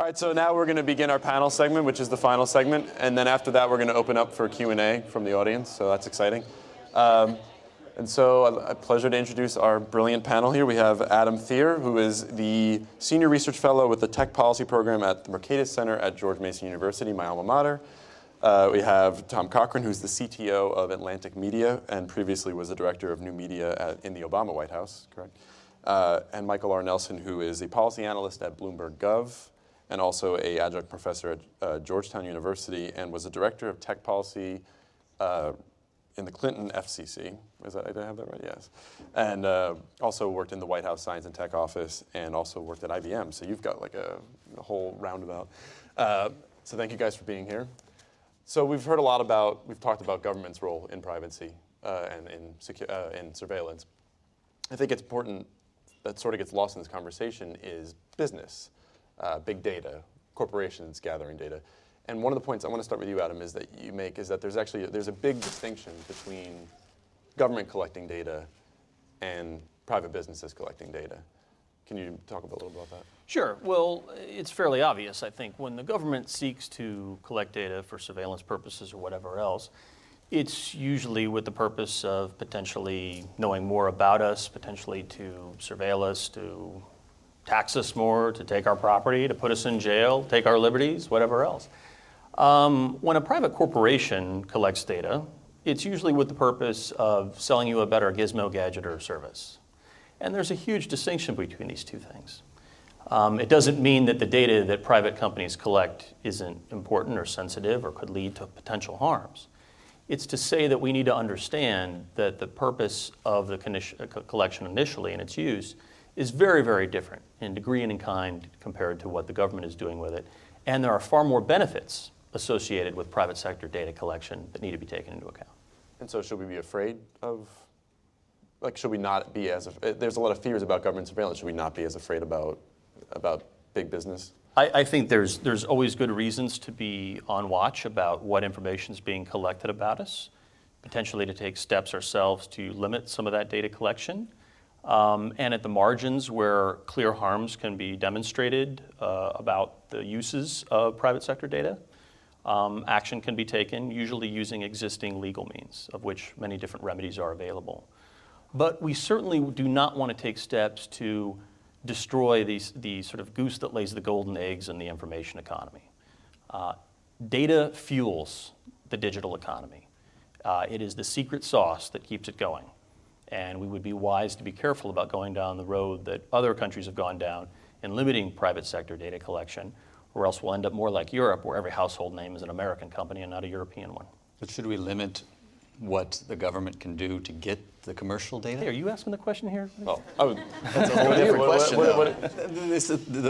All right, so now we're going to begin our panel segment, which is the final segment. And then after that, we're going to open up for Q&A from the audience, so that's exciting. And so a pleasure to introduce our brilliant panel here. We have Adam Thierer, who is the Senior Research Fellow with the Tech Policy Program at the Mercatus Center at George Mason University, my alma mater. We have Tom Cochran, who's the CTO of Atlantic Media and previously was the Director of New Media in the Obama White House, correct? And Michael R. Nelson, who is a policy analyst at Bloomberg Gov and also an adjunct professor at Georgetown University and was the Director of Tech Policy in the Clinton FCC. Did I have that right? Yes. And also worked in the White House Science and Tech Office and also worked at IBM. So you've got like a whole roundabout. So thank you guys for being here. So we've talked about government's role in privacy and in surveillance. I think it's important that sort of gets lost in this conversation is business, big data, corporations gathering data. And one of the points I want to start with you, Adam, is that you make is that there's a big distinction between government collecting data and private businesses collecting data. Can you talk a little bit about that? Sure. Well, it's fairly obvious, I think. When the government seeks to collect data for surveillance purposes or whatever else, it's usually with the purpose of potentially knowing more about us, potentially to surveil us, to tax us more, to take our property, to put us in jail, take our liberties, whatever else. When a private corporation collects data, it's usually with the purpose of selling you a better gizmo, gadget, or service. And there's a huge distinction between these two things. It doesn't mean that the data that private companies collect isn't important or sensitive or could lead to potential harms. It's to say that we need to understand that the purpose of the collection initially and its use is very, very different in degree and in kind compared to what the government is doing with it. And there are far more benefits associated with private sector data collection that need to be taken into account. And so should we be afraid of, should we not be there's a lot of fears about government surveillance. Should we not be as afraid about big business? I think there's always good reasons to be on watch about what information is being collected about us, potentially to take steps ourselves to limit some of that data collection. And at the margins where clear harms can be demonstrated about the uses of private sector data, action can be taken, usually using existing legal means, of which many different remedies are available. But we certainly do not want to take steps to destroy the sort of goose that lays the golden eggs in the information economy. Data fuels the digital economy. It is the secret sauce that keeps it going. And we would be wise to be careful about going down the road that other countries have gone down in limiting private sector data collection, or else we'll end up more like Europe, where every household name is an American company and not a European one. But should we limit what the government can do to get the commercial data? Hey, are you asking the question here? Oh, that's a whole different question.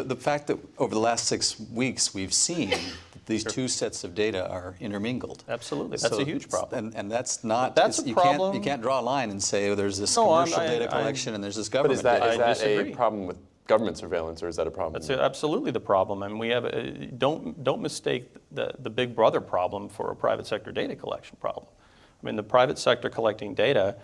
The fact that over the last 6 weeks we've seen that these two sets of data are intermingled. Absolutely, that's a huge problem. And that's not. That's a problem. You can't draw a line and say, oh, there's this commercial data collection and there's this government data. But is that a problem with government surveillance, or is that a problem? That's absolutely the problem, and we have don't mistake the big brother problem for a private sector data collection problem. I mean, the private sector collecting data,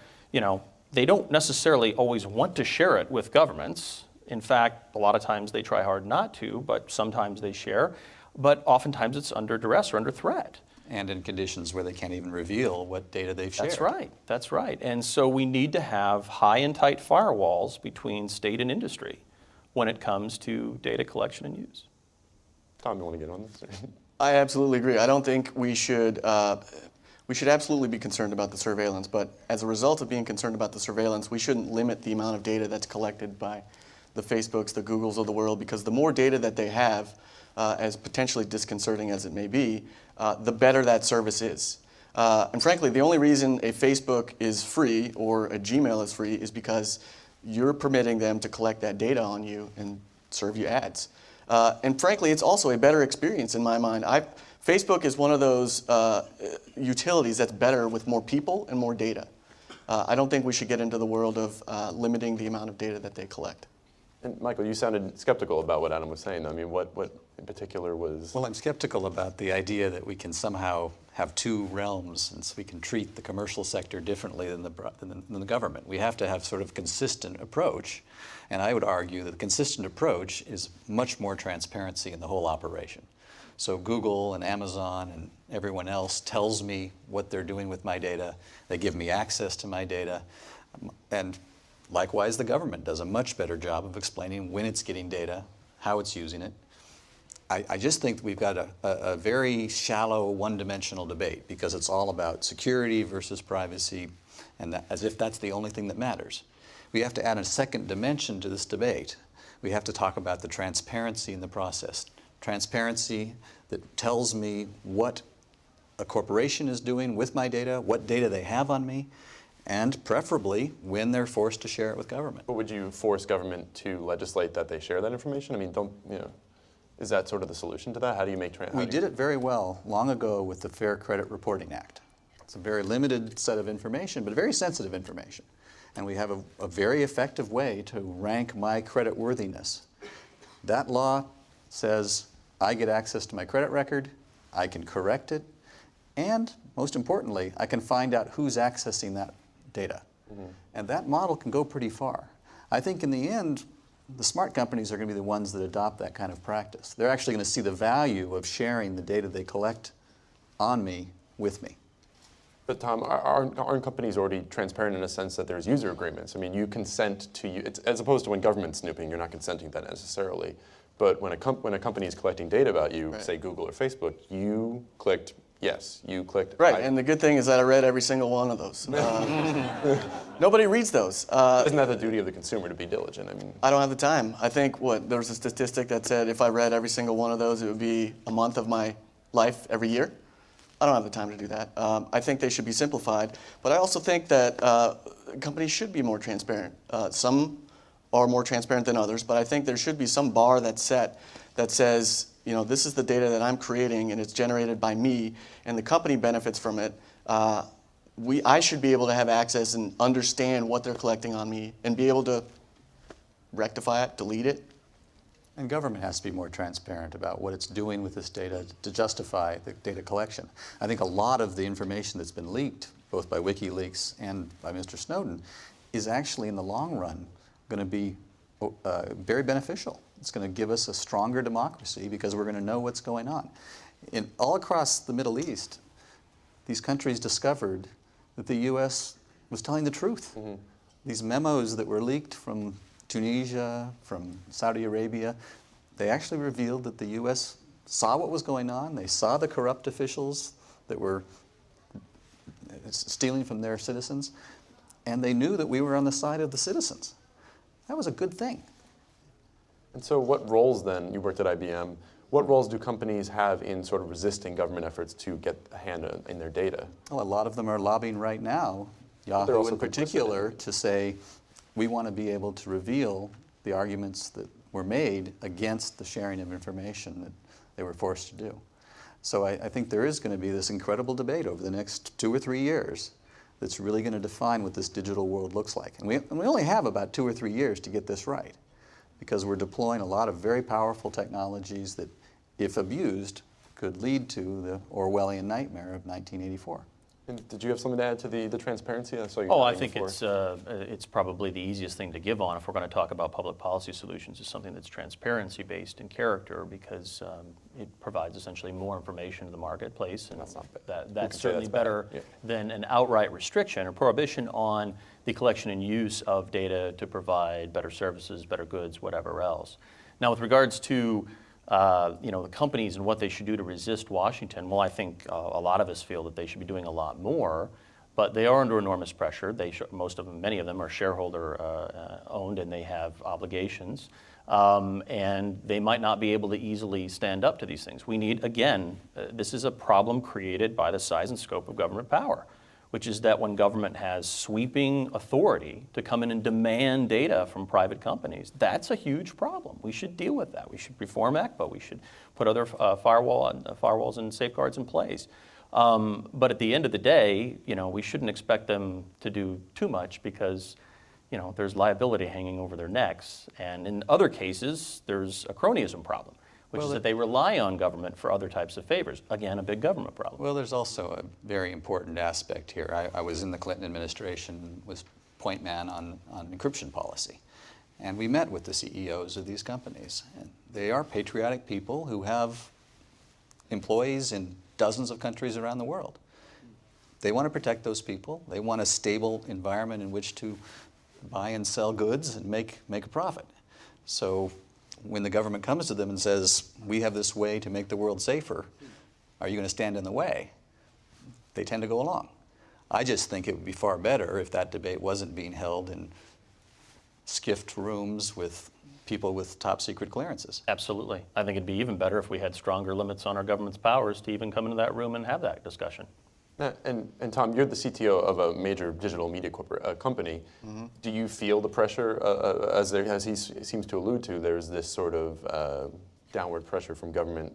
they don't necessarily always want to share it with governments. In fact, a lot of times they try hard not to, but sometimes they share. But oftentimes it's under duress or under threat. And in conditions where they can't even reveal what data they've shared. That's right. And so we need to have high and tight firewalls between state and industry when it comes to data collection and use. Tom, you want to get on this? I absolutely agree. I don't think we should absolutely be concerned about the surveillance, but as a result of being concerned about the surveillance, we shouldn't limit the amount of data that's collected by the Facebooks, the Googles of the world, because the more data that they have, as potentially disconcerting as it may be, the better that service is. And frankly, the only reason a Facebook is free or a Gmail is free is because you're permitting them to collect that data on you and serve you ads. And frankly, it's also a better experience in my mind. Facebook is one of those utilities that's better with more people and more data. I don't think we should get into the world of limiting the amount of data that they collect. And Michael, you sounded skeptical about what Adam was saying. I mean, in particular was... Well, I'm skeptical about the idea that we can somehow have two realms, and so we can treat the commercial sector differently than the government. We have to have sort of consistent approach, and I would argue that the consistent approach is much more transparency in the whole operation. So Google and Amazon and everyone else tells me what they're doing with my data. They give me access to my data. And likewise, the government does a much better job of explaining when it's getting data, how it's using it. I just think we've got a very shallow, one-dimensional debate because it's all about security versus privacy, and that, as if that's the only thing that matters. We have to add a second dimension to this debate. We have to talk about the transparency in the process. Transparency that tells me what a corporation is doing with my data, what data they have on me, and preferably when they're forced to share it with government. But would you force government to legislate that they share that information? I mean, is that sort of the solution to that? How do you make... We did it very well long ago with the Fair Credit Reporting Act. It's a very limited set of information, but very sensitive information. And we have a very effective way to rank my credit worthiness. That law says I get access to my credit record, I can correct it, and most importantly, I can find out who's accessing that data. Mm-hmm. And that model can go pretty far. I think in the end, the smart companies are going to be the ones that adopt that kind of practice. They're actually going to see the value of sharing the data they collect on me with me. But Tom, aren't companies already transparent in a sense that there's user agreements? I mean, you consent to, as opposed to when government's snooping, you're not consenting to that necessarily. But when a company is collecting data about you, right, say Google or Facebook, you clicked yes, you clicked... Right, and the good thing is that I read every single one of those. Nobody reads those. Isn't that the duty of the consumer to be diligent? I mean, I don't have the time. I think, there was a statistic that said if I read every single one of those, it would be a month of my life every year. I don't have the time to do that. I think they should be simplified, but I also think that companies should be more transparent. Some are more transparent than others, but I think there should be some bar that's set that says, this is the data that I'm creating and it's generated by me and the company benefits from it. I should be able to have access and understand what they're collecting on me and be able to rectify it, delete it. And government has to be more transparent about what it's doing with this data to justify the data collection. I think a lot of the information that's been leaked, both by WikiLeaks and by Mr. Snowden, is actually in the long run going to be very beneficial. It's going to give us a stronger democracy because we're going to know what's going on. All across the Middle East, these countries discovered that the U.S. was telling the truth. Mm-hmm. These memos that were leaked from Tunisia, from Saudi Arabia, they actually revealed that the U.S. saw what was going on. They saw the corrupt officials that were stealing from their citizens, and they knew that we were on the side of the citizens. That was a good thing. And so what roles then, you worked at IBM, what roles do companies have in sort of resisting government efforts to get a hand in their data? Well, a lot of them are lobbying right now, Yahoo in particular, to say, we want to be able to reveal the arguments that were made against the sharing of information that they were forced to do. So I think there is going to be this incredible debate over the next 2 or 3 years that's really going to define what this digital world looks like. And we only have about 2 or 3 years to get this right, because we're deploying a lot of very powerful technologies that, if abused, could lead to the Orwellian nightmare of 1984. And did you have something to add to the transparency? I saw you. Oh, I think it's probably the easiest thing to give on if we're going to talk about public policy solutions is something that's transparency-based in character, because it provides essentially more information to the marketplace, and that's certainly better than an outright restriction or prohibition on the collection and use of data to provide better services, better goods, whatever else. Now, with regards to the companies and what they should do to resist Washington, well, I think a lot of us feel that they should be doing a lot more, but they are under enormous pressure. Many of them are shareholder owned, and they have obligations, and they might not be able to easily stand up to these things. We need, again, this is a problem created by the size and scope of government power, which is that when government has sweeping authority to come in and demand data from private companies, that's a huge problem. We should deal with that. We should reform ECPA. We should put other firewalls and safeguards in place. But at the end of the day, we shouldn't expect them to do too much, because there's liability hanging over their necks. And in other cases, there's a cronyism problem, which is that they rely on government for other types of favors. Again, a big government problem. Well, there's also a very important aspect here. I was in the Clinton administration, was point man on encryption policy. And we met with the CEOs of these companies. And they are patriotic people who have employees in dozens of countries around the world. They want to protect those people. They want a stable environment in which to buy and sell goods and make a profit. So when the government comes to them and says, we have this way to make the world safer, are you going to stand in the way? They tend to go along. I just think it would be far better if that debate wasn't being held in skiffed rooms with people with top secret clearances. Absolutely. I think it'd be even better if we had stronger limits on our government's powers to even come into that room and have that discussion. And Tom, you're the CTO of a major digital media company. Mm-hmm. Do you feel the pressure, as he seems to allude to, there's this sort of downward pressure from government?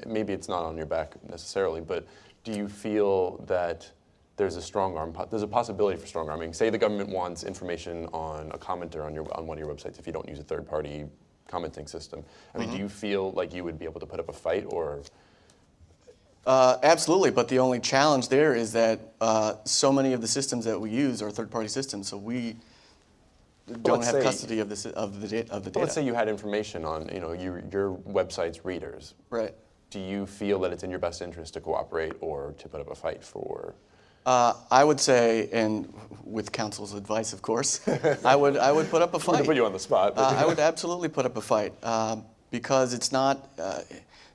Maybe it's not on your back necessarily, but do you feel that there's a strong arm, there's a possibility for strong arming? Say the government wants information on a commenter on one of your websites if you don't use a third-party commenting system. I mean, do you feel like you would be able to put up a fight, or? Absolutely, but the only challenge there is that so many of the systems that we use are third-party systems, so we don't have custody of the data. Let's say you had information on your website's readers. Right. Do you feel that it's in your best interest to cooperate or to put up a fight for? I would say, and with counsel's advice, of course, I would put up a fight. To put you on the spot. I would absolutely put up a fight because it's not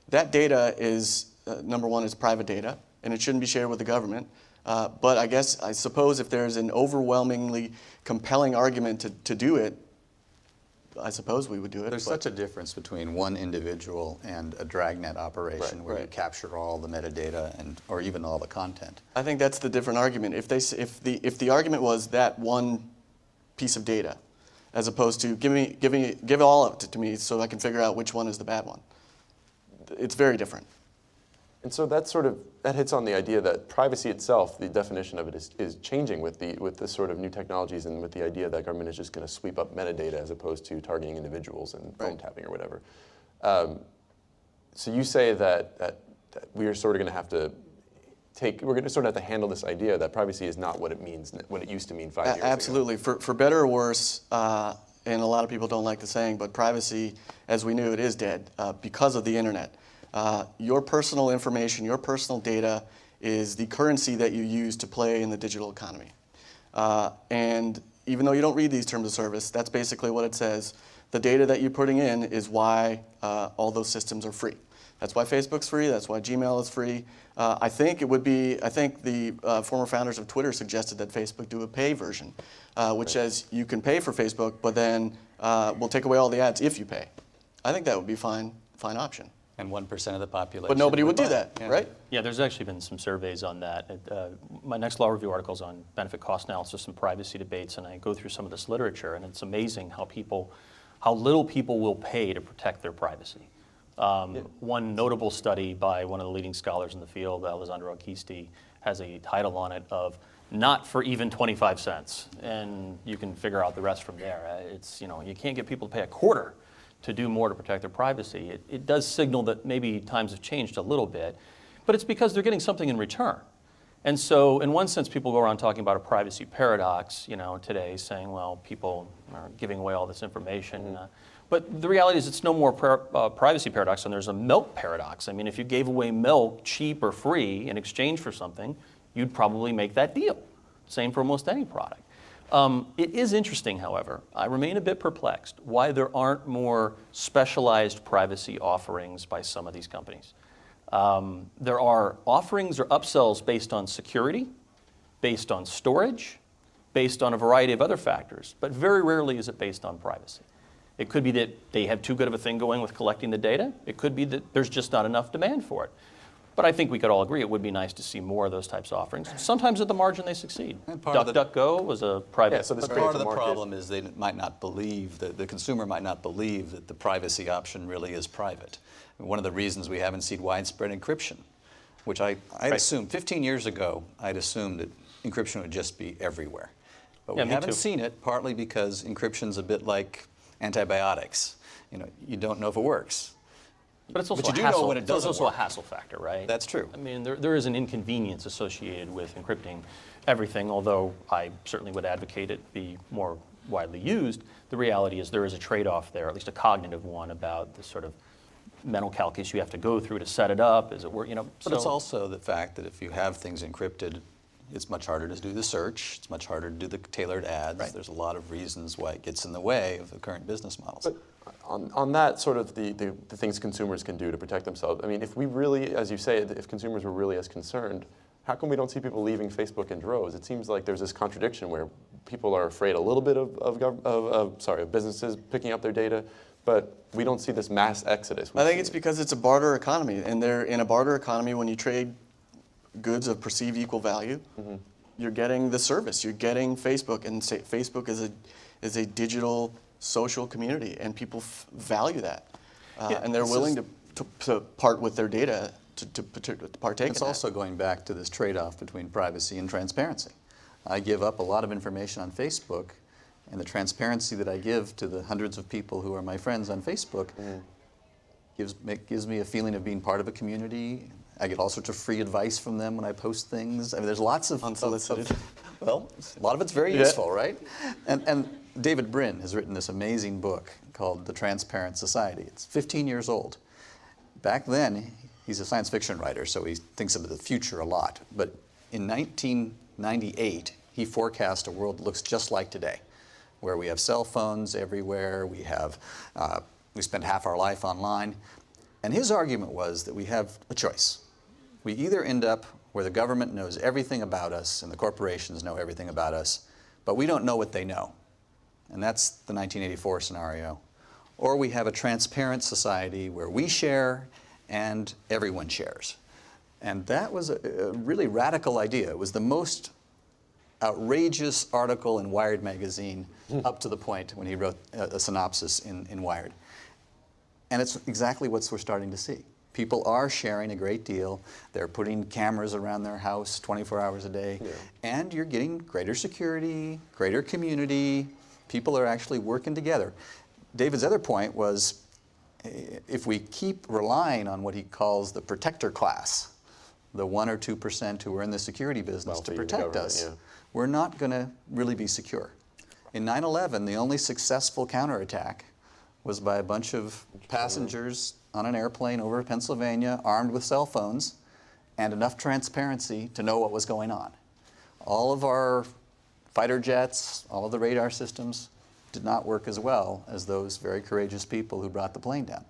that data is. Number one, is private data, and it shouldn't be shared with the government. But I suppose if there's an overwhelmingly compelling argument to do it, I suppose we would do it. There's such a difference between one individual and a dragnet operation where you capture all the metadata or even all the content. I think that's the different argument. If the argument was that one piece of data, as opposed to give all of it to me so I can figure out which one is the bad one, it's very different. And so that hits on the idea that privacy itself, the definition of it is changing with the sort of new technologies and with the idea that government is just going to sweep up metadata as opposed to targeting individuals and phone tapping or whatever. So you say that we are sort of going to have to we're going to sort of have to handle this idea that privacy is not what it means, what it used to mean 5 years ago. Absolutely. For better or worse, and a lot of people don't like the saying, but privacy, as we knew it, is dead because of the internet. Your personal information, your personal data is the currency that you use to play in the digital economy. And even though you don't read these terms of service, that's basically what it says. The data that you're putting in is why all those systems are free. That's why Facebook's free, that's why Gmail is free. I think the former founders of Twitter suggested that Facebook do a pay version, which says you can pay for Facebook, but then we'll take away all the ads if you pay. I think that would be a fine option. And 1% of the population. But nobody would do that, right? Yeah, there's actually been some surveys on that. My next law review article is on benefit cost analysis and privacy debates, and I go through some of this literature, and it's amazing how little people will pay to protect their privacy. One notable study by one of the leading scholars in the field, Alessandro Acquisti, has a title on it of "Not for even 25 cents," and you can figure out the rest from there. You can't get people to pay a quarter to do more to protect their privacy. It does signal that maybe times have changed a little bit, but it's because they're getting something in return. And so in one sense, people go around talking about a privacy paradox, today, saying, well, people are giving away all this information. But the reality is it's no more privacy paradox than there's a milk paradox. I mean, if you gave away milk cheap or free in exchange for something, you'd probably make that deal. Same for almost any product. It is interesting, however, I remain a bit perplexed why there aren't more specialized privacy offerings by some of these companies. There are offerings or upsells based on security, based on storage, based on a variety of other factors, but very rarely is it based on privacy. It could be that they have too good of a thing going with collecting the data. It could be that there's just not enough demand for it. But I think we could all agree it would be nice to see more of those types of offerings. Sometimes at the margin they succeed. DuckDuckGo was a private. Yeah, so this part of the problem is they might not believe, that the consumer might not believe that the privacy option really is private. One of the reasons we haven't seen widespread encryption, which I'd assumed 15 years ago, I'd assumed that encryption would just be everywhere. But we haven't seen it, partly because encryption's a bit like antibiotics. You don't know if it works. But it's also But you a do know hassle. when it There's doesn't also a work. hassle factor, right? That's true. I mean, there is an inconvenience associated with encrypting everything, although I certainly would advocate it be more widely used. The reality is there is a trade-off there, at least a cognitive one, about the sort of mental calculus you have to go through to set it up. Is it work? But it's also the fact that if you have things encrypted, it's much harder to do the search. It's much harder to do the tailored ads. Right. There's a lot of reasons why it gets in the way of the current business models. But on that sort of the things consumers can do to protect themselves, I mean, if we really, as you say, if consumers were really as concerned, how come we don't see people leaving Facebook in droves? It seems like there's this contradiction where people are afraid a little bit of businesses picking up their data, but we don't see this mass exodus. I think it's because it's a barter economy, and they're in a barter economy. When you trade goods of perceived equal value, you're getting the service. You're getting Facebook, and Facebook is a digital social community, and people value that, and they're willing to part with their data to partake. It's in also that. going back to this trade-off between privacy and transparency. I give up a lot of information on Facebook, and the transparency that I give to the hundreds of people who are my friends on Facebook gives me a feeling of being part of a community. I get all sorts of free advice from them when I post things. I mean, there's lots of Unsolicited. Well, a lot of it's very useful, right? And David Brin has written this amazing book called The Transparent Society. It's 15 years old. Back then, he's a science fiction writer, so he thinks of the future a lot. But in 1998, he forecast a world that looks just like today, where we have cell phones everywhere, we spend half our life online. And his argument was that we have a choice. We either end up where the government knows everything about us and the corporations know everything about us, but we don't know what they know. And that's the 1984 scenario. Or we have a transparent society where we share and everyone shares. And that was a really radical idea. It was the most outrageous article in Wired magazine up to the point when he wrote a synopsis in Wired. And it's exactly what we're starting to see. People are sharing a great deal. They're putting cameras around their house 24 hours a day. Yeah. And you're getting greater security, greater community. People are actually working together. David's other point was, if we keep relying on what he calls the protector class, the 1 or 2% who are in the security business to protect us, we're not going to really be secure. In 9/11, the only successful counterattack was by a bunch of passengers on an airplane over Pennsylvania, armed with cell phones, and enough transparency to know what was going on. All of our fighter jets, all of the radar systems did not work as well as those very courageous people who brought the plane down.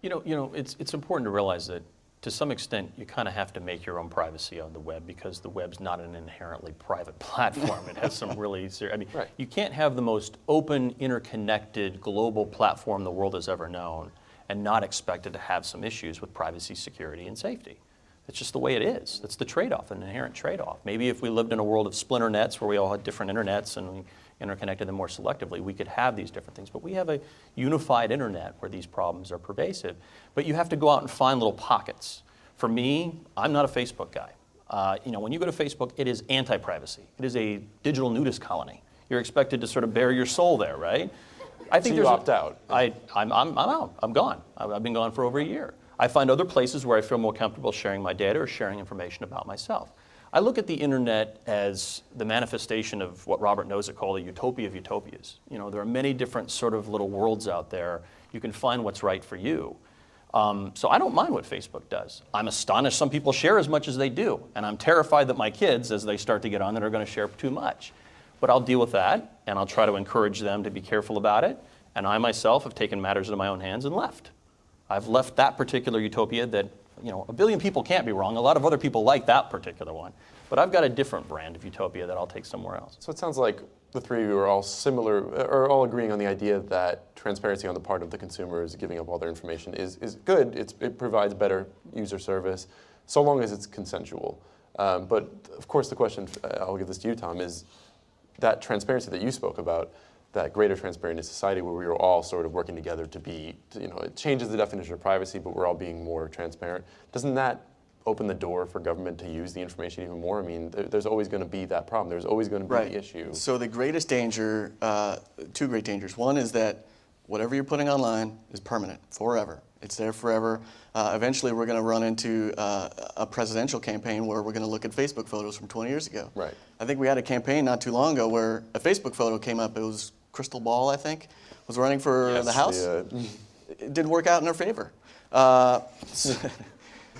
It's important to realize that to some extent you kind of have to make your own privacy on the web, because the web's not an inherently private platform. It has some really serious, You can't have the most open, interconnected, global platform the world has ever known and not expect it to have some issues with privacy, security, and safety. It's just the way it is. That's the trade-off, an inherent trade-off. Maybe if we lived in a world of splinter nets where we all had different internets and we interconnected them more selectively, we could have these different things. But we have a unified internet where these problems are pervasive. But you have to go out and find little pockets. For me, I'm not a Facebook guy. When you go to Facebook, it is anti-privacy. It is a digital nudist colony. You're expected to sort of bare your soul there, right? I think so you opt out. I'm out. I'm gone. I've been gone for over a year. I find other places where I feel more comfortable sharing my data or sharing information about myself. I look at the internet as the manifestation of what Robert Nozick called a utopia of utopias. There are many different sort of little worlds out there. You can find what's right for you. So I don't mind what Facebook does. I'm astonished some people share as much as they do. And I'm terrified that my kids, as they start to get on it, are going to share too much. But I'll deal with that, and I'll try to encourage them to be careful about it. And I myself have taken matters into my own hands and left. I've left that particular utopia that, a billion people can't be wrong. A lot of other people like that particular one. But I've got a different brand of utopia that I'll take somewhere else. So it sounds like the three of you are all similar, or all agreeing on the idea that transparency on the part of the consumers giving up all their information is good. It provides better user service, so long as it's consensual. But of course the question, I'll give this to you, Tom, is that transparency that you spoke about, that greater transparency in society where we are all sort of working together it changes the definition of privacy, but we're all being more transparent. Doesn't that open the door for government to use the information even more? I mean, there's always going to be that problem. There's always going to be the issue. So the greatest danger, two great dangers. One is that whatever you're putting online is permanent, forever. It's there forever. Eventually, we're going to run into a presidential campaign where we're going to look at Facebook photos from 20 years ago. Right. I think we had a campaign not too long ago where a Facebook photo came up. It was Crystal Ball, I think, was running for Yes, the House. It didn't work out in her favor.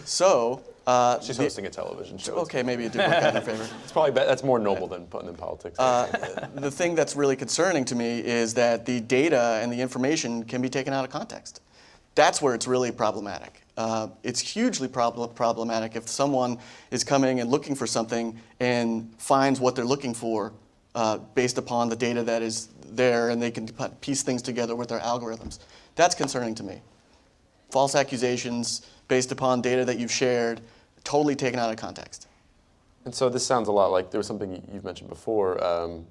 She's hosting a television show. Okay, maybe it did work out in her favor. It's probably that's more noble than politics. The thing that's really concerning to me is that the data and the information can be taken out of context. That's where it's really problematic. It's hugely problematic if someone is coming and looking for something and finds what they're looking for based upon the data that is there, and they can piece things together with their algorithms. That's concerning to me. False accusations based upon data that you've shared, totally taken out of context. And so this sounds a lot like there was something you've mentioned before,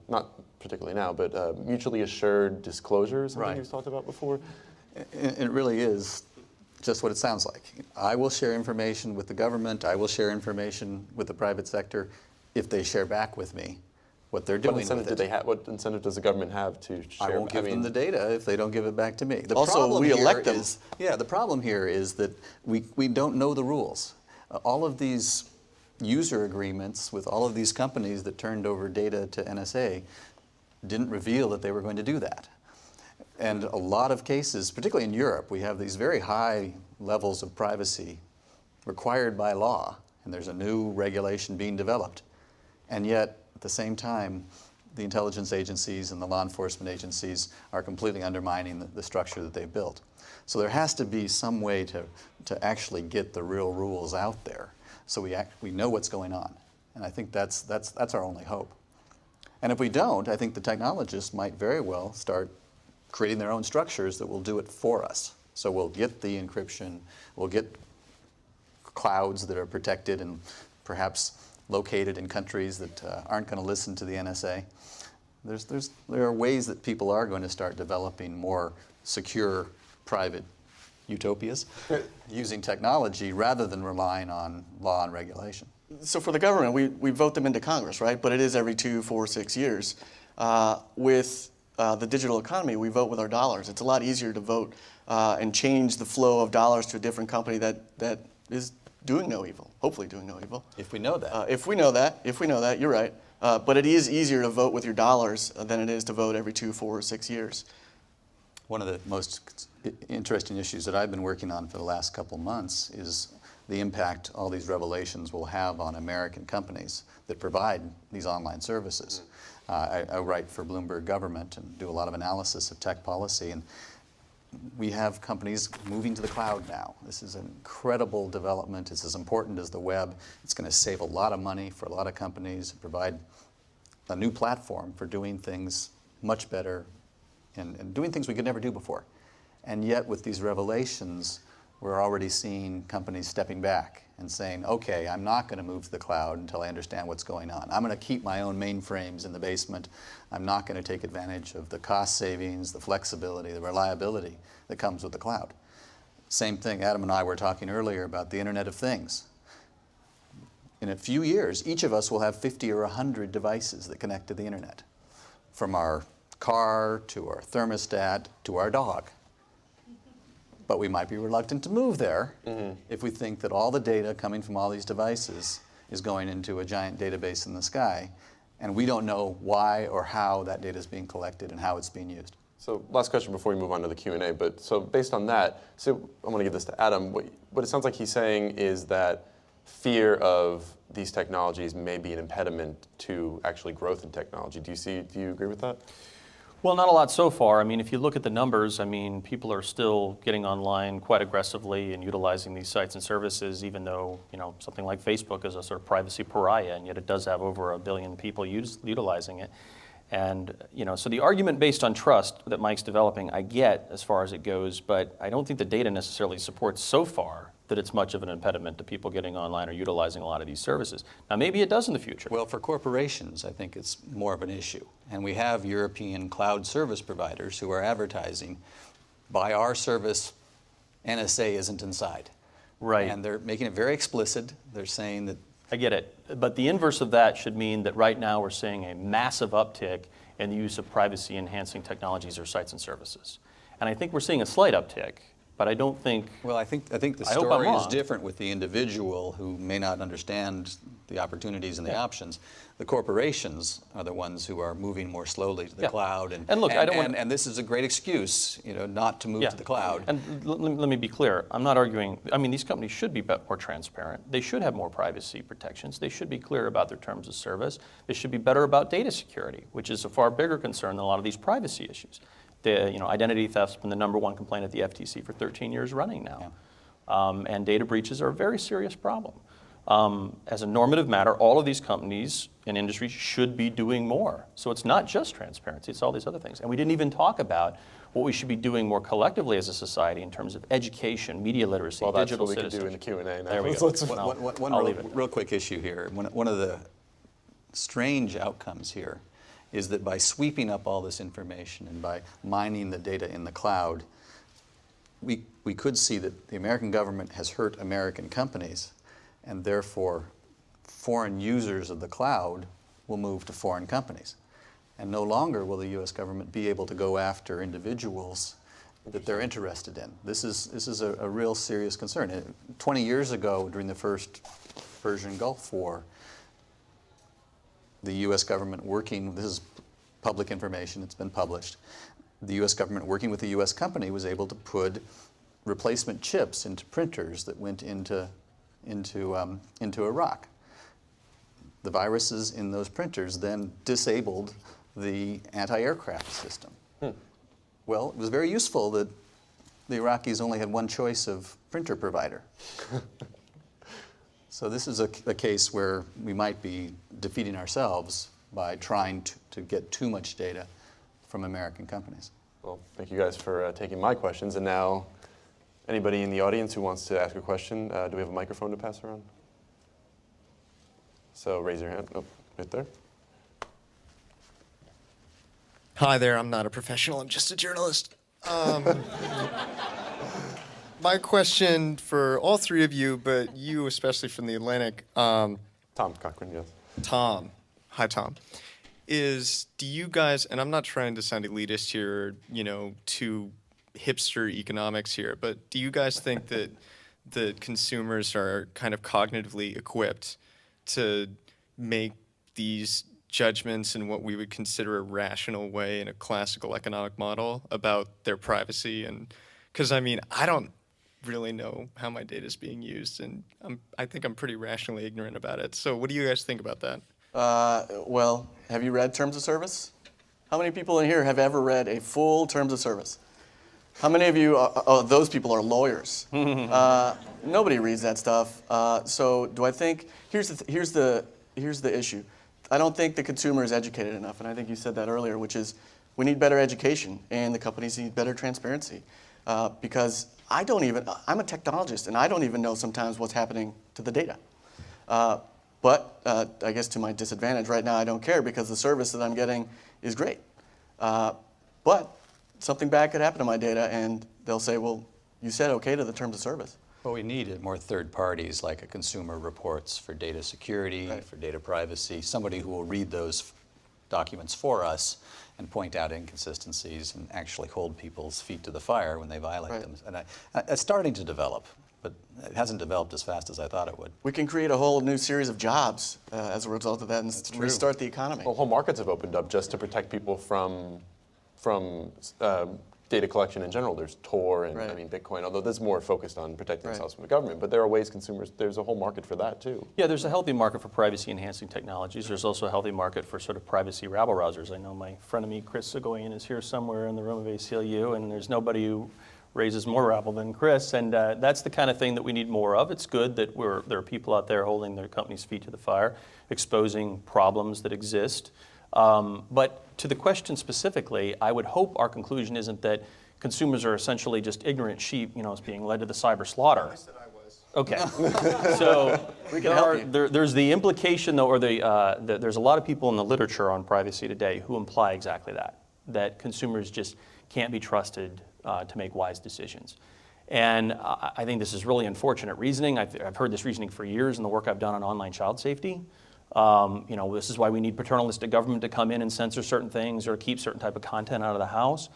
not particularly now, but mutually assured disclosures, something Right. you've talked about before. It really is just what it sounds like. I will share information with the government. I will share information with the private sector if they share back with me what they're doing What incentive with do it. they have? What incentive does the government have to share? I won't give them the data if they don't give it back to me. The Also, problem we here elect them. the problem here is that we don't know the rules. All of these user agreements with all of these companies that turned over data to NSA didn't reveal that they were going to do that. And a lot of cases, particularly in Europe, we have these very high levels of privacy required by law, and there's a new regulation being developed. And yet, at the same time, the intelligence agencies and the law enforcement agencies are completely undermining the structure that they've built. So there has to be some way to actually get the real rules out there so we know what's going on. And I think that's our only hope. And if we don't, I think the technologists might very well start creating their own structures that will do it for us. So we'll get the encryption, we'll get clouds that are protected and perhaps located in countries that aren't going to listen to the NSA. There are ways that people are going to start developing more secure private utopias using technology rather than relying on law and regulation. So for the government, we vote them into Congress, right? But it is every 2, 4, 6 years. With the digital economy, we vote with our dollars. It's a lot easier to vote and change the flow of dollars to a different company that is doing no evil, hopefully doing no evil. If we know that. If we know that, you're right. But it is easier to vote with your dollars than it is to vote every 2, 4, or 6 years. One of the most interesting issues that I've been working on for the last couple months is the impact all these revelations will have on American companies that provide these online services. I write for Bloomberg Government and do a lot of analysis of tech policy, and we have companies moving to the cloud now. This is an incredible development. It's as important as the web. It's going to save a lot of money for a lot of companies, provide a new platform for doing things much better and doing things we could never do before. And yet with these revelations, we're already seeing companies stepping back and saying, okay, I'm not going to move to the cloud until I understand what's going on. I'm going to keep my own mainframes in the basement. I'm not going to take advantage of the cost savings, the flexibility, the reliability that comes with the cloud. Same thing, Adam and I were talking earlier about the Internet of Things. In a few years, each of us will have 50 or 100 devices that connect to the Internet, from our car to our thermostat to our dog. But we might be reluctant to move there if we think that all the data coming from all these devices is going into a giant database in the sky, and we don't know why or how that data is being collected and how it's being used. So last question before we move on to the Q&A, but so based on that, so I'm going to give this to Adam. What it sounds like he's saying is that fear of these technologies may be an impediment to actually growth in technology. Do you agree with that? Well, not a lot so far. I mean, if you look at the numbers, I mean, people are still getting online quite aggressively and utilizing these sites and services, even though, something like Facebook is a sort of privacy pariah, and yet it does have over 1 billion people utilizing it. And, so the argument based on trust that Mike's developing, I get as far as it goes, but I don't think the data necessarily supports so far that it's much of an impediment to people getting online or utilizing a lot of these services. Now, maybe it does in the future. Well, for corporations, I think it's more of an issue. And we have European cloud service providers who are advertising, by our service, NSA isn't inside. Right. And they're making it very explicit. They're saying that... I get it. But the inverse of that should mean that right now we're seeing a massive uptick in the use of privacy-enhancing technologies or sites and services. And I think we're seeing a slight uptick, But I don't think. Well, I think the I hope I'm story is wrong. different with the individual who may not understand the opportunities and the options. The corporations are the ones who are moving more slowly to the cloud, And look, I don't want. and this is a great excuse, not to move to the cloud. And let me be clear. I'm not arguing. I mean, these companies should be more transparent. They should have more privacy protections. They should be clear about their terms of service. They should be better about data security, which is a far bigger concern than a lot of these privacy issues. Identity theft's been the #1 complaint at the FTC for 13 years running now. And data breaches are a very serious problem. As a normative matter, all of these companies and industries should be doing more. So it's not just transparency, it's all these other things. And we didn't even talk about what we should be doing more collectively as a society in terms of education, media literacy, Well, that's digital what we could do in citizenship. the Q&A now. There we go. One real quick issue here. One of the strange outcomes here is that by sweeping up all this information and by mining the data in the cloud, we could see that the American government has hurt American companies, and therefore foreign users of the cloud will move to foreign companies. And no longer will the U.S. government be able to go after individuals that they're interested in. This is a real serious concern. 20 years ago, during the first Persian Gulf War, the U.S. government working, this is public information, it's been published, the U.S. government working with the U.S. company was able to put replacement chips into printers that went into Iraq. The viruses in those printers then disabled the anti-aircraft system. Well, it was very useful that the Iraqis only had one choice of printer provider. So this is a case where we might be defeating ourselves by trying to get too much data from American companies. Well, thank you guys for taking my questions. And now, anybody in the audience who wants to ask a question, do we have a microphone to pass around? So raise your hand. Oh, right there. Hi there, I'm not a professional, I'm just a journalist. My question for all three of you, but you especially from the Atlantic, Tom Cochran, yes. Tom, hi Tom, is do you guys, and I'm not trying to sound elitist here, too hipster economics here, but do you guys think that the consumers are kind of cognitively equipped to make these judgments in what we would consider a rational way in a classical economic model about their privacy? And because I don't really know how my data is being used, and I think I'm pretty rationally ignorant about it. So what do you guys think about that? Well, have you read Terms of Service? How many people in here have ever read a full Terms of Service? How many of you, those people are lawyers. Nobody reads that stuff. So do I think, here's the issue. I don't think the consumer is educated enough, and I think you said that earlier, which is we need better education, and the companies need better transparency. Because I'm a technologist, and I don't even know sometimes what's happening to the data. But I guess to my disadvantage right now, I don't care because the service that I'm getting is great. But something bad could happen to my data, and they'll say, well, you said okay to the Terms of Service. Well, we needed more third parties like a Consumer Reports for data security, Right. for data privacy, somebody who will read those documents for us and point out inconsistencies and actually hold people's feet to the fire when they violate Right. them. And it's starting to develop, but it hasn't developed as fast as I thought it would. We can create a whole new series of jobs as a result of that and restart the economy. Well, whole markets have opened up just to protect people from data collection in general. There's Tor and Right. Bitcoin, although that's more focused on protecting Right. themselves from the government. But there are ways there's a whole market for that too. Yeah, there's a healthy market for privacy-enhancing technologies. There's also a healthy market for sort of privacy rabble-rousers. I know my friend of me, Chris Segoyan, is here somewhere in the room of ACLU, and there's nobody who raises more rabble than Chris, and that's the kind of thing that we need more of. It's good that there are people out there holding their company's feet to the fire, exposing problems that exist. But to the question specifically, I would hope our conclusion isn't that consumers are essentially just ignorant sheep, as being led to the cyber slaughter. I said I was. Okay, so We can help you. there's the implication, though, or there's a lot of people in the literature on privacy today who imply exactly that consumers just can't be trusted to make wise decisions. And I think this is really unfortunate reasoning. I've heard this reasoning for years in the work I've done on online child safety. This is why we need paternalistic government to come in and censor certain things or keep certain type of content out of the house.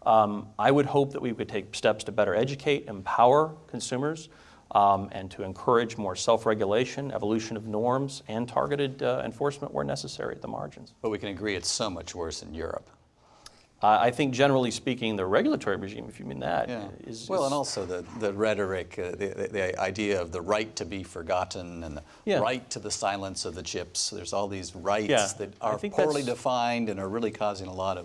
I would hope that we could take steps to better educate, empower consumers, and to encourage more self-regulation, evolution of norms, and targeted enforcement where necessary at the margins. But we can agree it's so much worse in Europe. I think generally speaking, the regulatory regime, if you mean that, is well, and also the rhetoric, the idea of the right to be forgotten and the right to the silence of the chips. There's all these rights that are poorly defined and are really causing a lot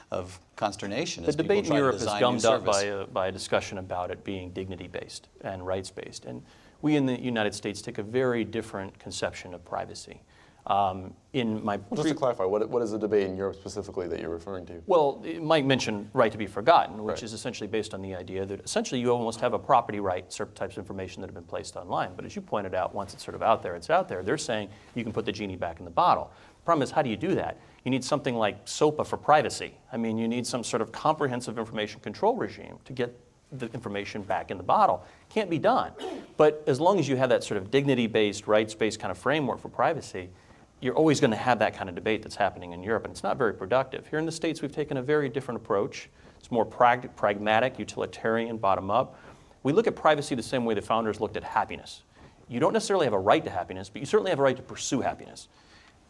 of consternation. The debate in Europe is gummed up by a discussion about it being dignity-based and rights-based. And we in the United States take a very different conception of privacy. Just to clarify, what is the debate in Europe specifically that you're referring to? Well, Mike mentioned right to be forgotten, which is essentially based on the idea that essentially you almost have a property right, certain types of information that have been placed online. But as you pointed out, once it's sort of out there, it's out there. They're saying you can put the genie back in the bottle. The problem is, how do you do that? You need something like SOPA for privacy. I mean, you need some sort of comprehensive information control regime to get the information back in the bottle. Can't be done. But as long as you have that sort of dignity-based, rights-based kind of framework for privacy, you're always going to have that kind of debate that's happening in Europe, and it's not very productive. Here in the States, we've taken a very different approach. It's more pragmatic, utilitarian, bottom-up. We look at privacy the same way the founders looked at happiness. You don't necessarily have a right to happiness, but you certainly have a right to pursue happiness.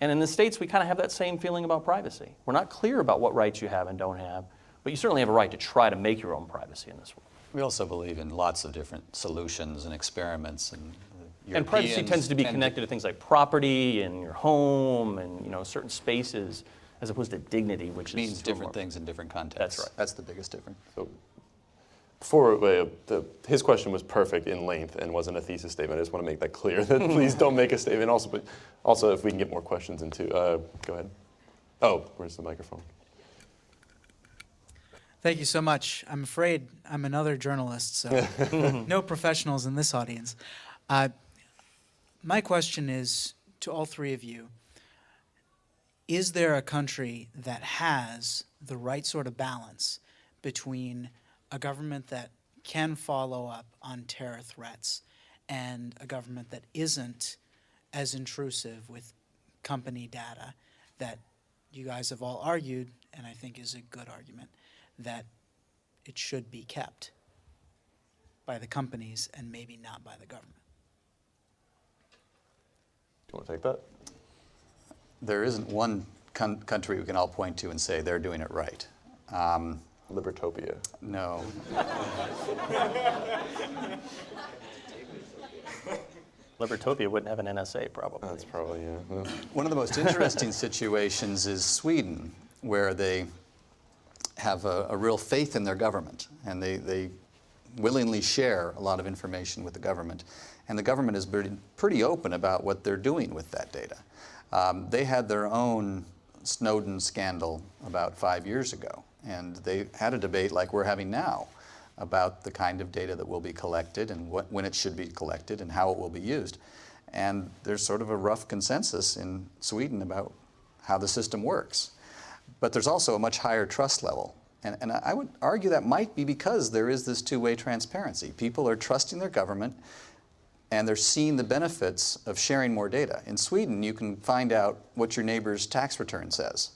And in the States, we kind of have that same feeling about privacy. We're not clear about what rights you have and don't have, but you certainly have a right to try to make your own privacy in this world. We also believe in lots of different solutions and experiments. And privacy tends to be connected to things like property and your home and certain spaces, as opposed to dignity, which means different things in different contexts. That's right. That's the biggest difference. So, before his question was perfect in length and wasn't a thesis statement. I just want to make that clear. That please don't make a statement. Also, if we can get more questions into, go ahead. Oh, where's the microphone? Thank you so much. I'm afraid I'm another journalist, so no professionals in this audience. My question is to all three of you, is there a country that has the right sort of balance between a government that can follow up on terror threats and a government that isn't as intrusive with company data that you guys have all argued, and I think is a good argument, that it should be kept by the companies and maybe not by the government? Do you want to take that? There isn't one country we can all point to and say they're doing it right. Libertopia. No. Libertopia wouldn't have an NSA, probably. That's probably, yeah. One of the most interesting situations is Sweden, where they have a real faith in their government, and they willingly share a lot of information with the government. And the government is pretty open about what they're doing with that data. They had their own Snowden scandal about 5 years ago, and they had a debate like we're having now about the kind of data that will be collected and when it should be collected and how it will be used. And there's sort of a rough consensus in Sweden about how the system works. But there's also a much higher trust level. And I would argue that might be because there is this two-way transparency. People are trusting their government, and they're seeing the benefits of sharing more data. In Sweden, you can find out what your neighbor's tax return says.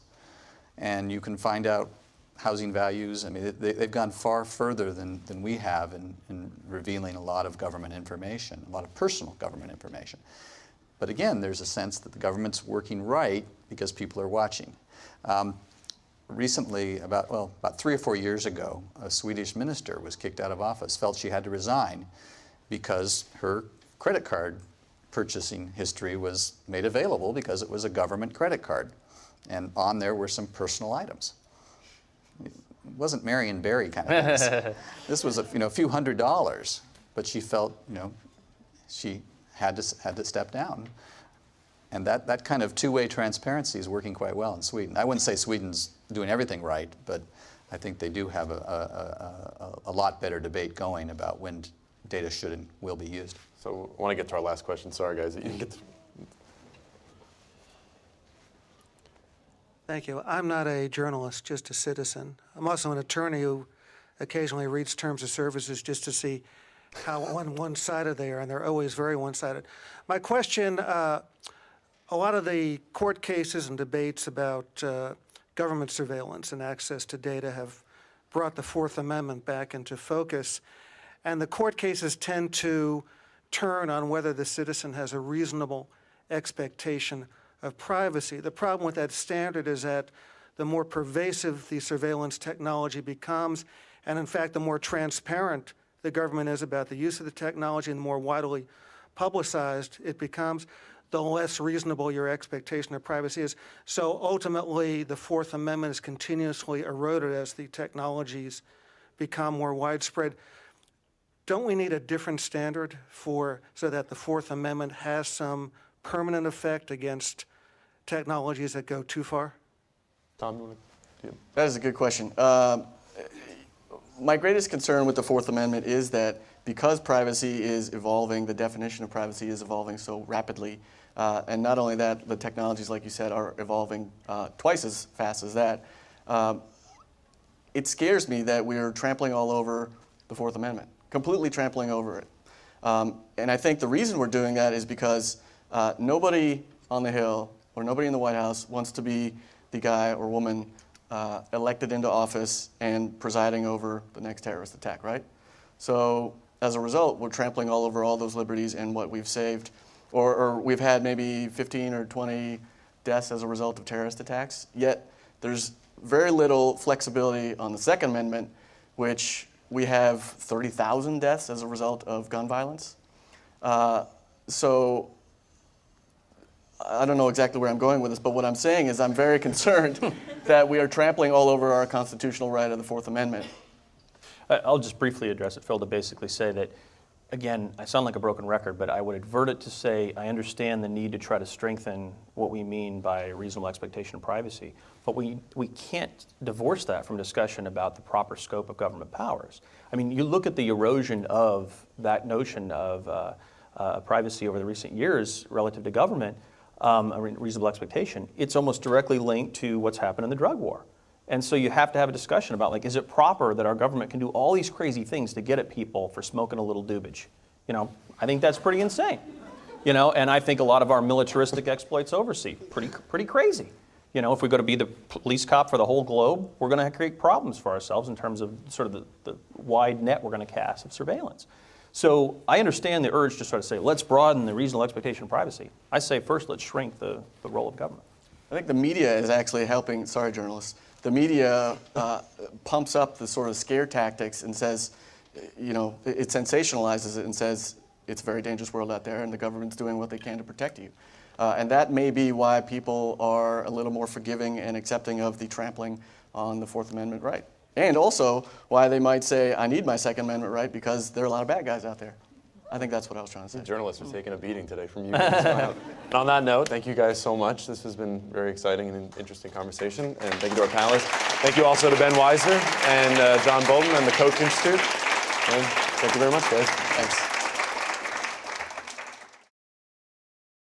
And you can find out housing values. I mean, they've gone far further than we have in revealing a lot of government information, a lot of personal government information. But again, there's a sense that the government's working right because people are watching. Recently, about 3 or 4 years ago, a Swedish minister was kicked out of office, felt she had to resign because her credit card purchasing history was made available because it was a government credit card. And on there were some personal items. It wasn't Marion Barry kind of things. This was a few $100s, but she felt she had to step down. And that kind of two-way transparency is working quite well in Sweden. I wouldn't say Sweden's doing everything right, but I think they do have a lot better debate going about when data should and will be used. So I want to get to our last question. Sorry, guys. You get to... Thank you. I'm not a journalist, just a citizen. I'm also an attorney who occasionally reads terms of services just to see how one-sided they are, and they're always very one-sided. My question, a lot of the court cases and debates about government surveillance and access to data have brought the Fourth Amendment back into focus. And the court cases tend to turn on whether the citizen has a reasonable expectation of privacy. The problem with that standard is that the more pervasive the surveillance technology becomes, and in fact, the more transparent the government is about the use of the technology and the more widely publicized it becomes, the less reasonable your expectation of privacy is. So ultimately, the Fourth Amendment is continuously eroded as the technologies become more widespread. Don't we need a different standard so that the Fourth Amendment has some permanent effect against technologies that go too far? Tom, you want to? That is a good question. My greatest concern with the Fourth Amendment is that because privacy is evolving, the definition of privacy is evolving so rapidly, and not only that, the technologies, like you said, are evolving twice as fast as that. It scares me that we're trampling all over the Fourth Amendment, completely trampling over it. And I think the reason we're doing that is because nobody on the Hill or nobody in the White House wants to be the guy or woman elected into office and presiding over the next terrorist attack, right? So as a result, we're trampling all over all those liberties and what we've saved, or we've had maybe 15 or 20 deaths as a result of terrorist attacks, yet there's very little flexibility on the Second Amendment, which we have 30,000 deaths as a result of gun violence. So I don't know exactly where I'm going with this, but what I'm saying is I'm very concerned that we are trampling all over our constitutional right of the Fourth Amendment. I'll just briefly address it, Phil, to basically say that, again, I sound like a broken record, but I would advert it to say I understand the need to try to strengthen what we mean by a reasonable expectation of privacy, but we can't divorce that from discussion about the proper scope of government powers. I mean, you look at the erosion of that notion of privacy over the recent years relative to government, a reasonable expectation, it's almost directly linked to what's happened in the drug war. And so you have to have a discussion about, like, is it proper that our government can do all these crazy things to get at people for smoking a little doobage? You know, I think that's pretty insane. You know, and I think a lot of our militaristic exploits overseas, pretty crazy. You know, if we go to be the police cop for the whole globe, we're going to create problems for ourselves in terms of sort of the wide net we're going to cast of surveillance. So I understand the urge to sort of say, let's broaden the reasonable expectation of privacy. I say first, let's shrink the role of government. I think the media is actually helping, sorry journalists, the media pumps up the sort of scare tactics and says, you know, it sensationalizes it and says it's a very dangerous world out there and the government's doing what they can to protect you. And that may be why people are a little more forgiving and accepting of the trampling on the Fourth Amendment right. And also why they might say, I need my Second Amendment right because there are a lot of bad guys out there. I think that's what I was trying to say. Journalists are taking a beating today from you guys. And on that note, thank you guys so much. This has been very exciting and an interesting conversation. And thank you to our panelists. Thank you also to Ben Weiser and John Bolton and the Koch Institute. And thank you very much, guys. Thanks.